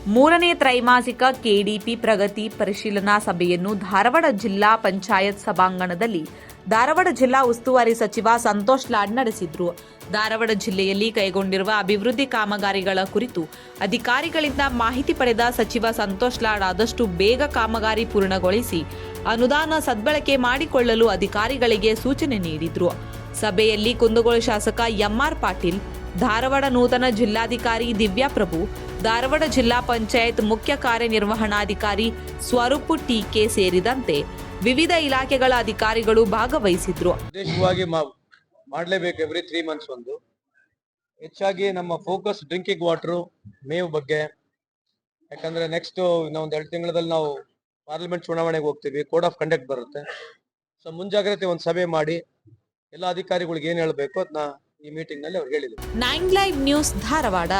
ಮೂರನೇ ತ್ರೈಮಾಸಿಕ ಕೆಡಿಪಿ ಪ್ರಗತಿ ಪರಿಶೀಲನಾ ಸಭೆಯನ್ನು ಧಾರವಾಡ ಜಿಲ್ಲಾ ಪಂಚಾಯತ್ ಸಭಾಂಗಣದಲ್ಲಿ ಧಾರವಾಡ ಜಿಲ್ಲಾ ಉಸ್ತುವಾರಿ ಸಚಿವ ಸಂತೋಷ್ ಲಾಡ್ ನಡೆಸಿದರು. ಧಾರವಾಡ ಜಿಲ್ಲೆಯಲ್ಲಿ ಕೈಗೊಂಡಿರುವ ಅಭಿವೃದ್ಧಿ ಕಾಮಗಾರಿಗಳ ಕುರಿತು ಅಧಿಕಾರಿಗಳಿಂದ ಮಾಹಿತಿ ಪಡೆದ ಸಚಿವ ಸಂತೋಷ್ ಲಾಡ್ ಆದಷ್ಟು ಬೇಗ ಕಾಮಗಾರಿ ಪೂರ್ಣಗೊಳಿಸಿ ಅನುದಾನ ಸದ್ಬಳಕೆ ಮಾಡಿಕೊಳ್ಳಲು ಅಧಿಕಾರಿಗಳಿಗೆ ಸೂಚನೆ ನೀಡಿದರು. ಸಭೆಯಲ್ಲಿ ಕುಂದಗೋಳ ಶಾಸಕ ಎಂಆರ್ ಪಾಟೀಲ್, ಧಾರವಾಡ ನೂತನ ಜಿಲ್ಲಾಧಿಕಾರಿ ದಿವ್ಯಾ ಪ್ರಭು, ಧಾರವಾಡ ಜಿಲ್ಲಾ ಪಂಚಾಯತ್ ಮುಖ್ಯ ಕಾರ್ಯನಿರ್ವಹಣಾಧಿಕಾರಿ ಸ್ವರೂಪ್ ಟಿಕೆ ಸೇರಿದಂತೆ ವಿವಿಧ ಇಲಾಖೆಗಳ ಅಧಿಕಾರಿಗಳು ಭಾಗವಹಿಸಿದ್ರು. ವಿಶೇಷವಾಗಿ ಮಾಡಲೇಬೇಕು ಎವ್ರಿ 3 ಮಂತ್ಸ್ ಒಂದು. ಹೆಚ್ಚಾಗಿ ನಮ್ಮ ಫೋಕಸ್ ಡ್ರಿಂಕಿಂಗ್ ವಾಟರ್, ಮೇವು ಬಗ್ಗೆ. ಯಾಕಂದ್ರೆ ನೆಕ್ಸ್ಟ್ ಇನ್ನೊಂದು 2 ತಿಂಗಳಲ್ಲಿ ನಾವು ಪಾರ್ಲಿಮೆಂಟ್ ಚುನಾವಣೆಗೆ ಹೋಗ್ತೀವಿ, ಕೋಡ್ ಆಫ್ ಕಂಡಕ್ಟ್ ಬರುತ್ತೆ. ಸೊ ಮುಂಜಾಗ್ರತೆ ಒಂದು ಸಭೆ ಮಾಡಿ ಎಲ್ಲ ಅಧಿಕಾರಿಗಳಿಗೆ ಏನ್ ಹೇಳಬೇಕು ಅದನ್ನ ಈ ಮೀಟಿಂಗ್ ನಲ್ಲಿ ಅವ್ರು ಹೇಳಿದ್ರು. 9 ಲೈವ್ ನ್ಯೂಸ್ ಧಾರವಾಡ.